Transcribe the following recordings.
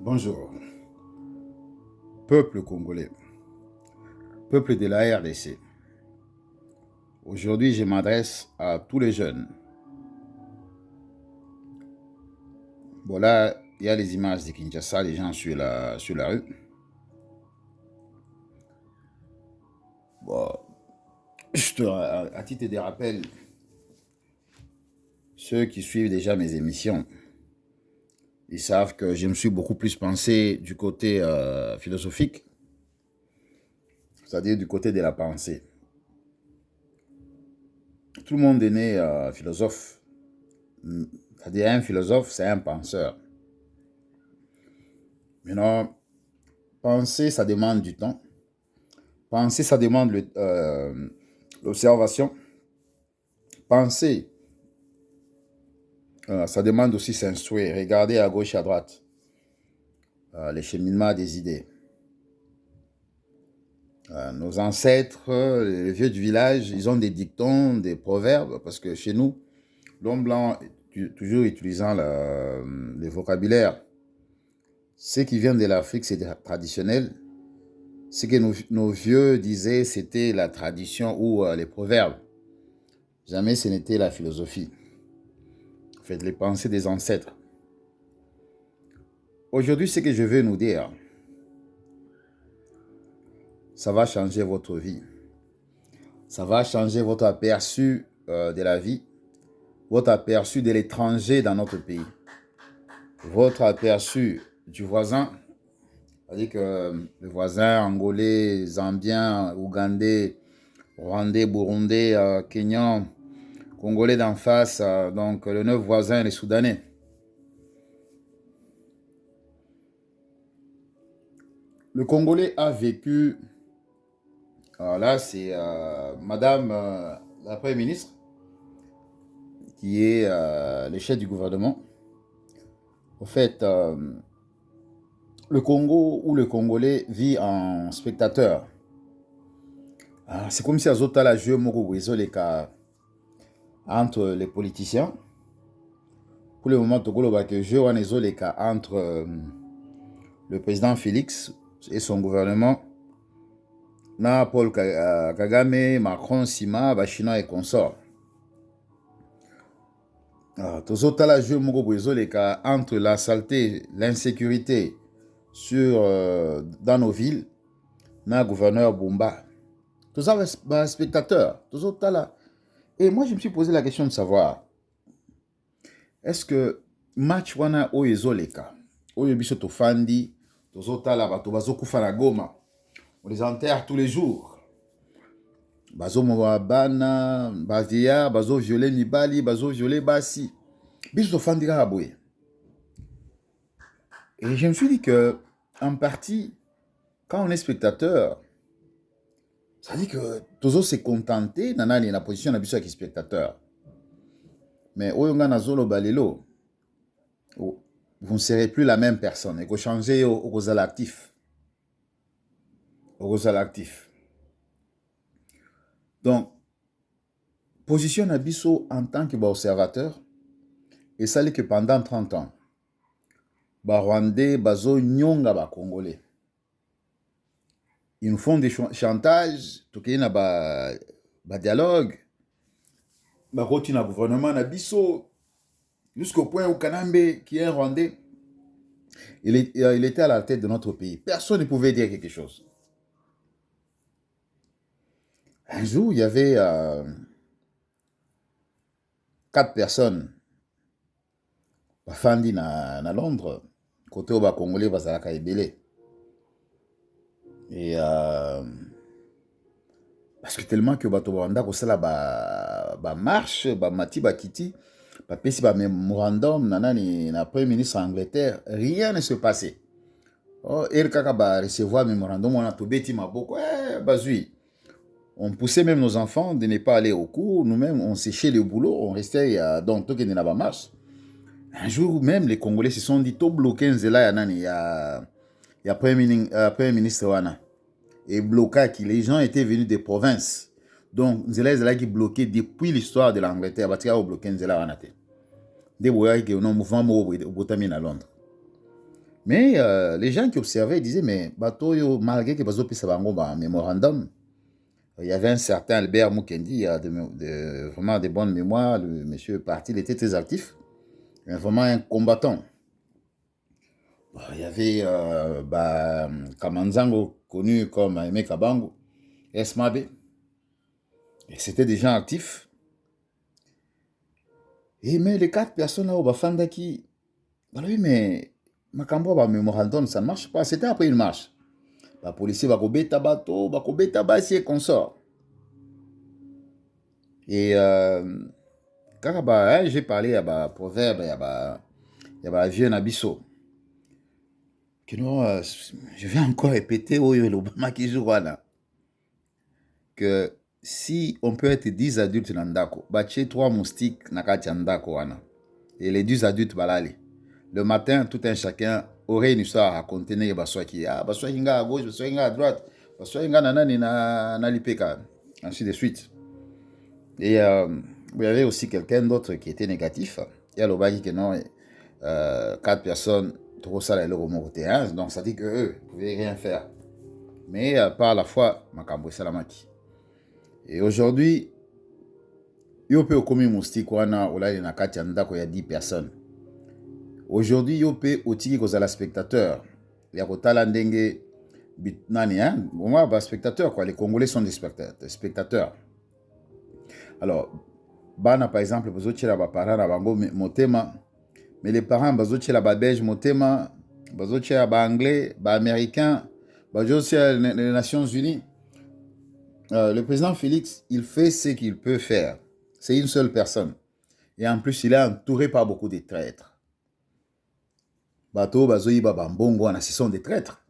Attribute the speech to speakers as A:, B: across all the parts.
A: Bonjour, peuple congolais, peuple de la RDC. Aujourd'hui, je m'adresse à tous les jeunes. Bon, là, il y a les images de Kinshasa, les gens sur la rue. Bon, juste à titre de rappel, ceux qui suivent déjà mes émissions, ils savent que je me suis beaucoup plus pensé du côté philosophique, c'est-à-dire du côté de la pensée. Tout le monde est né philosophe. C'est-à-dire un philosophe, c'est un penseur. Maintenant, penser, ça demande du temps. Penser, ça demande l'observation. Penser, ça demande aussi s'instruire, regarder à gauche et à droite, les cheminements des idées. Nos ancêtres, les vieux du village, ils ont des dictons, des proverbes, parce que chez nous, l'homme blanc, toujours utilisant le vocabulaire, ce qui vient de l'Afrique, c'est traditionnel. Ce que nos vieux disaient, c'était la tradition ou les proverbes. Jamais ce n'était la philosophie. En fait, les pensées des ancêtres. Aujourd'hui, ce que je veux nous dire, ça va changer votre vie. Ça va changer votre aperçu de la vie, votre aperçu de l'étranger dans notre pays, votre aperçu du voisin, c'est-à-dire que le voisin angolais, zambien, ougandais, rwandais, burundais, kenyan, congolais d'en face, donc le neuf voisin, les soudanais. Le Congolais a vécu, là c'est Madame la Première ministre, qui est le chef du gouvernement. En fait, le Congo ou le Congolais vit en spectateur. C'est comme si Azota la jeu entre les politiciens. Pour le moment, Togolo va que jeu entre le président Félix et son gouvernement. Na Paul Kagame, Macron, Sima, Chinois et consorts. Tozota la jeu entre la saleté, l'insécurité dans nos villes, na gouverneur Bumba. Tout ça, spectateur. Tozota là. Et moi, je me suis posé la question de savoir, est-ce que match wana oyezoleka, oyebiso tofandi, tozota la bato bazokufa na Goma, on les enterre tous les jours. Bazo bana, bazia, bazo violer mibali, bazo violer basi. Biso tofandi kaka boye. Et je me suis dit que, en partie, quand on est spectateur, ça dit que Tozo s'est contenté dans la position de spectateur. Mais oyonga nazolo balelo, vous ne serez plus la même personne. Il faut changer au actif. Actif. Donc, position Nabiso en tant qu'observateur, et ça dit que pendant 30 ans, Rwandais, Bazo, Nyonga, Congolais. Ils nous font des chantages, tout qu'il y a dialogue, roti na gouvernement Nabiso, jusqu'au point où Kanambe, qui est un Rwandais, il était à la tête de notre pays. Personne ne pouvait dire quelque chose. Un jour, il y avait 4 personnes bafandi na Londres, côté où Congolais bazalaka ebele. Et parce que tellement que bato banda ko sala ba marche, ba mati ba kiti, ba pesi ba memorandum na Premier ministre Angleterre, rien ne se passait. Oh, el kaka ba recevoir memorandum on a to beti maboko, bazui. On poussait même nos enfants de ne pas aller au cours. Nous-mêmes, on séchait le boulot. On restait dans tout qui n'est pas marche. Un jour même, les Congolais se sont dit tout bloqué. Il y a Premier ministre Wana. Et bloqué qui les gens étaient venus des provinces. Donc, Nzela qui bloqué depuis l'histoire de l'Angleterre. Parce qu'il y a bloqué Nzela Wana. Des boyards qui ont un mouvement au Botami à Londres. Mais les gens qui observaient disaient, mais bateau, malgré que bateau puisse avoir un mémorandum, il y avait un certain Albert Mukendi, il a vraiment de bonnes mémoires, le monsieur parti, il était très actif, mais vraiment un combattant. Il y avait Kamanzango, connu comme Aimé Kabango, Esmabe, et c'était des gens actifs. Et mais les 4 personnes là, au Bafandaki, oui, mais Makambo, mémorandum, ça ne marche pas. C'était après une marche. Les policiers vont kobeta bateau, vont kobeta basi et consort. Et quand j'ai parlé à proverbe, il y a vieux Nabiso. Que non, je vais encore répéter l'Obama qui joue là. Que si on peut être 10 adultes dans Ndako, bâtir 3 moustiques dans Ndako wana. Et les 10 adultes balali. Le matin, tout un chacun aurait une histoire à raconter. Baswaki nga à gauche, baswaki nga à droite, baswaki nga nanani na lipeka, ainsi de suite. Et il y avait aussi quelqu'un d'autre qui était négatif. Il y a le bagi que non, 4 personnes, trop ça, le romotéens, donc ça dit qu'eux ne pouvaient rien faire. Mais par la foi, Makambo Salamaki. Et aujourd'hui, il peut commis moustique, il y a 10 personnes. Aujourd'hui, il peut aussi que la spectateur. Il y a Kotala Ndenge, Nani, hein? Moi, spectateur, quoi. Les Congolais sont des spectateurs. Alors, Bana, par exemple, vous avez des parents qui motema, mais les parents, vous avez des belges motema, vous avez des anglais, des américains, vous avez les Nations Unies. Le président Félix, il fait ce qu'il peut faire. C'est une seule personne. Et en plus, il est entouré par beaucoup de traîtres. Bato, Bazoï, Babambongo, ce sont des traîtres.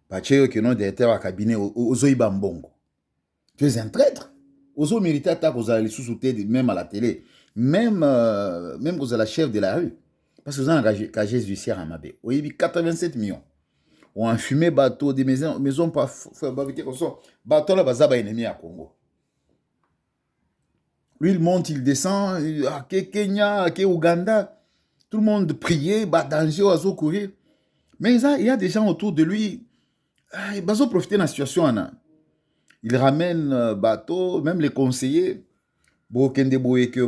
A: Pacheco, qui est non directeur à cabinet, Ozoï Bambongo. Tu es un traître. Ozo militaire attaque aux alliés sous-soutés, même à la télé. Même aux la chef de la rue. Parce que vous avez engagé cagé judiciaire à Mabé. Il y a 87 millions. On a fumé bateau, des maisons pas fabriquées comme ça. Bateau là, bazaba ennemi à Congo. Lui, il monte, il descend, à Kenya, à Ouganda. Tout le monde priait, danger, oiseau courir. Mais il y a des gens autour de lui. Ils vont profiter de la situation. Il ramène bateau, même les conseillers. Bokende Boyeke,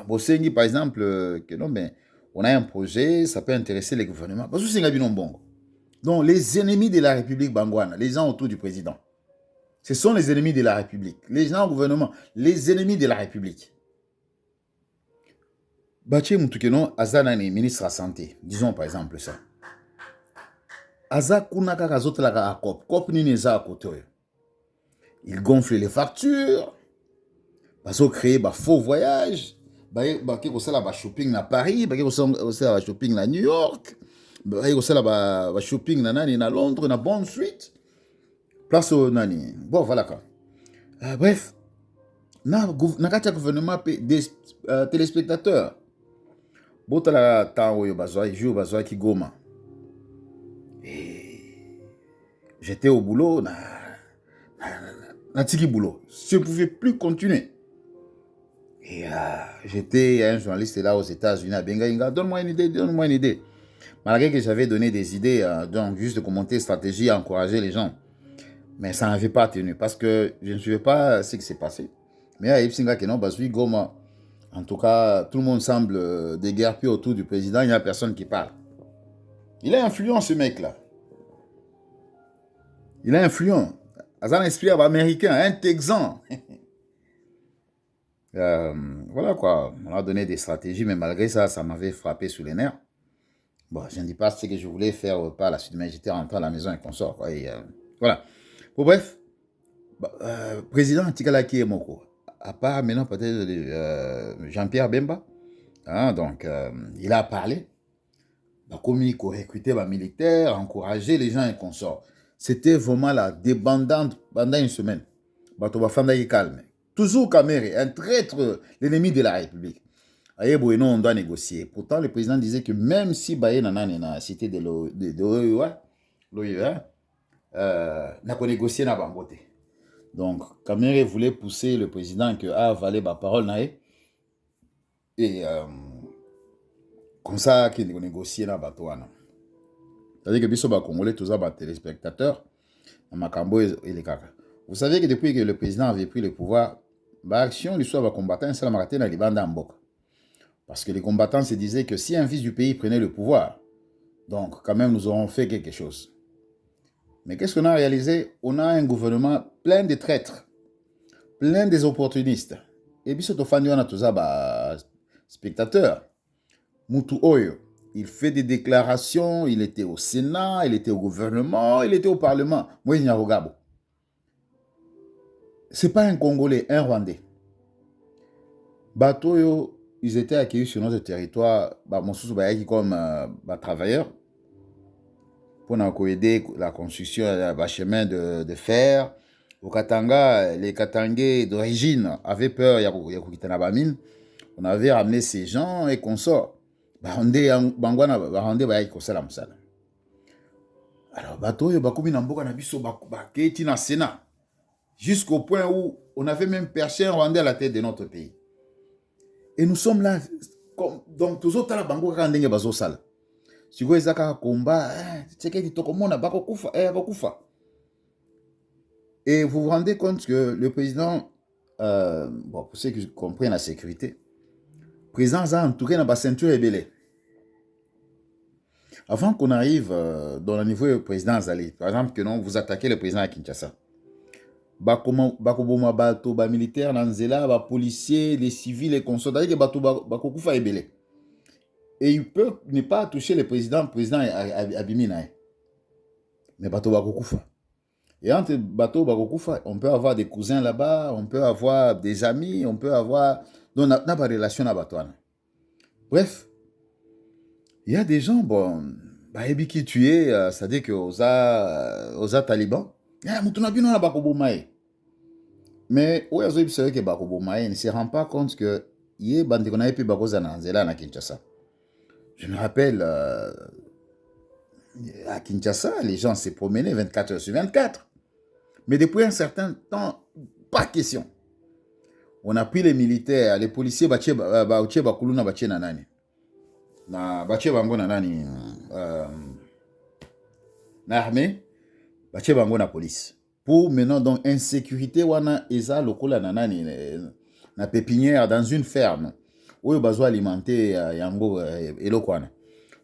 A: Bosengi, par exemple, que non, mais on a un projet, ça peut intéresser les gouvernements. Parce que c'est un bon. Donc, les ennemis de la République Bangwana, les gens autour du président, ce sont les ennemis de la République. Les gens au gouvernement, les ennemis de la République. Baché Moutoukeno, Azanani, ministre de la Santé, disons par exemple ça. Aza Kunaka Kazotlaga à Cop Nineza à côté. Il gonfle les factures. Ils ont créé un faux voyage. Ils ont fait un shopping à Paris. Ils ont fait un shopping à New York. Ils ont fait un shopping à Londres, à Bond Street. Place au Nani. Bon, voilà quoi. Bref. Il y a un gouvernement des téléspectateurs. Botala temps où il joue à Kigoma. J'étais au boulot. Natiki boulot. Je ne pouvais plus continuer. Et j'étais un journaliste là aux États-Unis à Bengaïnga. Donne-moi une idée. Malgré que j'avais donné des idées, donc juste de commenter stratégie, encourager les gens. Mais ça n'avait pas tenu parce que je ne savais pas ce qui s'est passé. Mais à Ipsinga Kenon, Basui Goma, en tout cas, tout le monde semble déguerpir autour du président. Il n'y a personne qui parle. Il est influent ce mec-là. Il est influent. Azan esprit américain, un Texan. Voilà quoi, on a donné des stratégies, mais malgré ça, ça m'avait frappé sous les nerfs. Bon, je ne dis pas ce que je voulais faire par la suite, mais j'étais rentré à la maison et consort. Et, voilà. Bon, bref, président Tikalaki Moko, à part maintenant peut-être Jean-Pierre Bemba, hein, donc il a parlé, comme il a recruté les militaires, encouragé les gens et consorts. C'était vraiment la débandante pendant une semaine. Bah, calme. Toujours Kamere, un traître, l'ennemi de la République. On doit négocier. Pourtant, le président disait que même si Baye Nanane na cité de l'OEA, n'a pas négocié na bangote. Donc, Kamere voulait pousser le président que avalé ma parole nae et comme ça qui négocier na bato wana. C'est-à-dire que biso ba Congolais tous ba téléspectateurs na makambo ele kaka. Vous savez que depuis que le président avait pris le pouvoir, ba action l'histoire va combattant ça la marathon na libanda mboka. Parce que les combattants se disaient que si un fils du pays prenait le pouvoir, donc quand même nous aurons fait quelque chose. Mais qu'est-ce qu'on a réalisé? On a un gouvernement plein de traîtres, plein des opportunistes. Et puis, ce fandi on a tous ça, spectateurs. Moutou Oyo, il fait des déclarations, il était au Sénat, il était au gouvernement, il était au Parlement. Moi, il n'y a pas. C'est pas un Congolais, un Rwandais. Batoyo, ils étaient accueillis sur notre territoire, comme travailleurs, pour aider la construction d'un chemin de fer. Au Katanga, les Katangais d'origine avaient peur, on avait ramené ces gens et consorts. Alors, bateau, bakoumi na mboka na biso baketi na Sénat. Jusqu'au point où on avait même perché un Rwandais à la tête de notre pays. Et nous sommes là, donc tous autres, bango kandenge bazo sala. Si vous avez un combat, et vous vous rendez compte que le président, pour ceux qui comprennent la sécurité, le président a entouré dans la ceinture ébélée. Avant qu'on arrive dans le niveau du président Azali, par exemple, que non, vous attaquez le président à Kinshasa. Bakoboma bato, ba militaire, nanzela, ba policiers, les civils, les consorts, que bato bakokufa ébélé. Et il peut ne pas toucher le président Abimina. Mais bato bakokufa. Et entre bato bakokufa, on peut avoir des cousins là-bas, on peut avoir des amis, on peut avoir... Donc, on n'a pas de relation à Batouane. Bref, il y a des gens, bon, qui tuent, c'est-à-dire que aux talibans, mais où est-ce que Bakobomae ne se rend pas compte que je me rappelle, à Kinshasa, les gens se promenaient 24 heures sur 24. Mais depuis un certain temps, pas question. On a pris les militaires, les policiers, l'armée, la police. Pour maintenant, donc, insécurité, wana eza lokola nanani, na pépinière, dans une ferme, où il y a alimenter yango elokwana.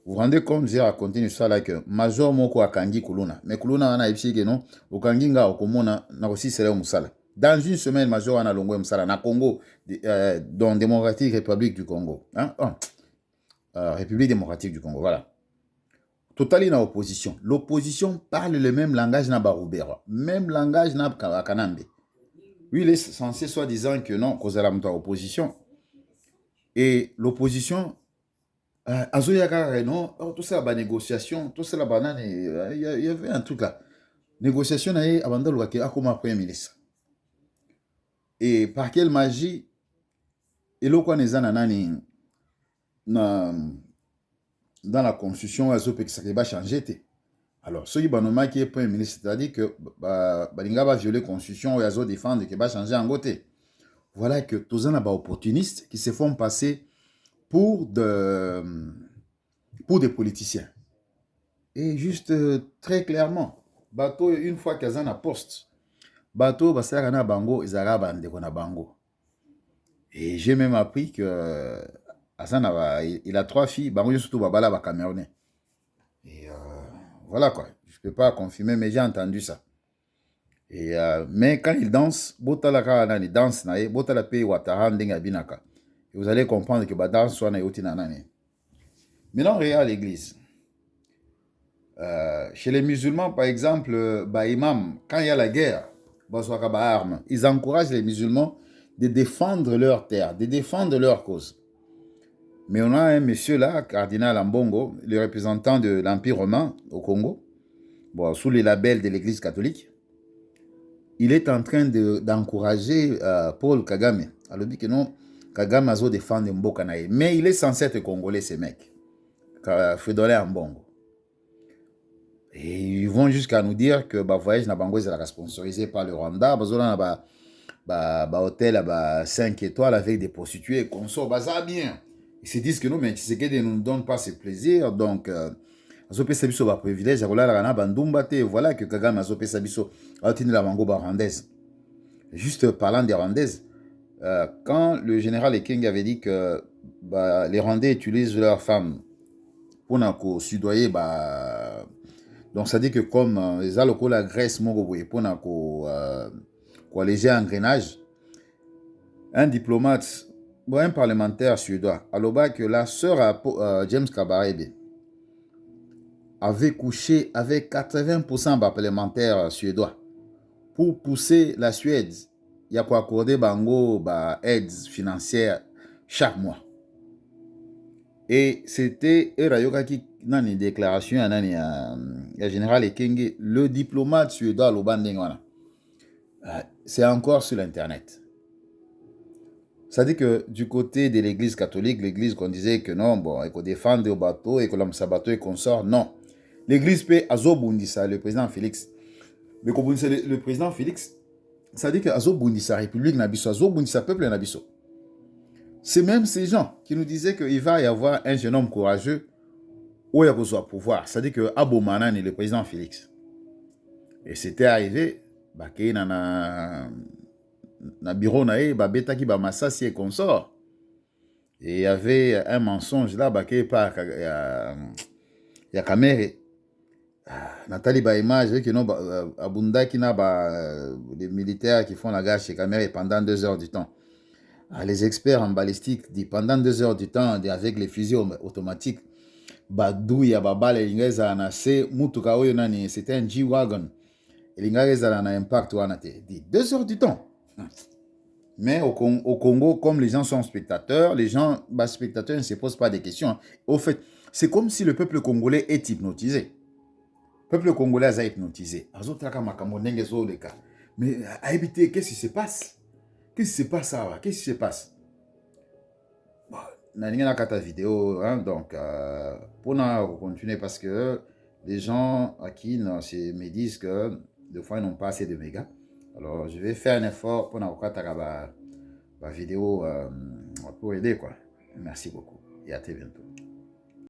A: Vous vous rendez compte, j'ai raconté une histoire là que Major Moko a kangi kuluna. Mais kuluna wana ipsi que non, au kangi nga okomona na aussi sele musala. Dans une semaine, Major wana longwe musala na Congo, dans Démocratique République du Congo. Hein? République démocratique du Congo, voilà. Totali na opposition. L'opposition parle le même langage na Baroubera, même langage na Kanambe. Lui, il est censé soi-disant que non, cause la opposition. Et l'opposition, non, tout ça, la négociation, tout ça, la banane, il y avait un truc là. Négociation, il y a un comme premier ministre. Et par quelle magie, et là, quoi, les ananani, dans la constitution, ça va changer. Alors, ceux qui ont qui est premier ministre, c'est-à-dire que Balinga va violer la constitution, et va défendre, qui va changer en côté. Voilà que tous les opportunistes qui se font passer pour des politiciens. Et juste très clairement, bateau, une fois qu'ils ont un poste, bateau, basara bango, ils arabent na bango. Et j'ai même appris que il a 3 filles, bango surtout babala ba Camerounais. Et voilà quoi, je peux pas confirmer, mais j'ai entendu ça. Et mais quand il danse, botala il danse na botala pe watara ndenga binaka. Et vous allez comprendre que Badar soit na yoti nanane. Maintenant, regarde l'église. Chez les musulmans, par exemple, imam, quand il y a la guerre, ils encouragent les musulmans de défendre leur terre, de défendre leur cause. Mais on a un monsieur là, cardinal Ambongo, le représentant de l'Empire romain au Congo, bon, sous les labels de l'église catholique. Il est en train d'encourager Paul Kagame. Alors, il dit que non, Kagame a défendu Mboka nae. Mais il est censé être congolais, ce mec. Fedolé Ambongo. Et ils vont jusqu'à nous dire que le voyage na Bango est sponsorisé par le Rwanda. Hôtel à 5 étoiles avec des prostituées, consorts, ça bien. Ils se disent que non, mais Tshisekedi ne nous donne pas ce plaisir, donc azopesa biso ba privilège ya kolalaka na bandumba te. Voilà que Kagame azopesa biso atinela bango ba rwandaise. Juste parlant des rwandaises, quand le général Ekenge avait dit que bah, les Rwandais utilisent leurs femmes pour sudoyer, bah, donc ça dit que comme les alocaux la Grèce pour alléger engrenage, un diplomate, bon, un parlementaire suédois, aloba que la sœur à James Kabarebe avait couché avec 80% des parlementaires suédois pour pousser la Suède. Il y a quoi accorder bango bah, aides financières chaque mois. Et c'était Erayoka qui dans une déclaration à général Ekenge, le diplomate suédois Lobandengwana. C'est encore sur l'internet. Ça dit que du côté de l'église catholique, l'église qu'on disait que non, bon, il faut défendre au bateau et que l'homme sabato et qu'on sort, non. L'église paie Azobundisa, le président Félix. Mais comme le président Félix, ça dit que Azobundisa, République Nabiso, Azobundisa, peuple Nabiso. C'est même ces gens qui nous disaient qu'il va y avoir un jeune homme courageux où il y a besoin de pouvoir. Ça dit que Abomanan est le président Félix. Et c'était arrivé, bah, qu'il y a na bureau nae ba beta ki ba masasi et consort, et il y avait un mensonge là bah qui par ya caméra Nathalie ba image que non abunda qui na ba les militaires qui font la gare chez caméra pendant 2 heures du temps. Les experts en balistique disent pendant 2 heures du temps avec les fusils automatiques ba douya ba bale ingeza na se mutuka oyo nani c'était un G-Wagon et ingeza na impact wana te 2 heures du temps. Mais au Congo, comme les gens sont spectateurs, les gens, bah, spectateurs ne se posent pas des questions. Au fait, c'est comme si le peuple congolais est hypnotisé. Le peuple congolais est hypnotisé. Mais à éviter, qu'est-ce qui se passe? Qu'est-ce qui se passe ça? Qu'est-ce qui se passe? Bon, ta vidéo, hein, donc, pour continuer, parce que les gens à qui me disent que des fois ils n'ont pas assez de mégas. Alors, je vais faire un effort pour la vidéo pour aider, quoi. Merci beaucoup et à très bientôt.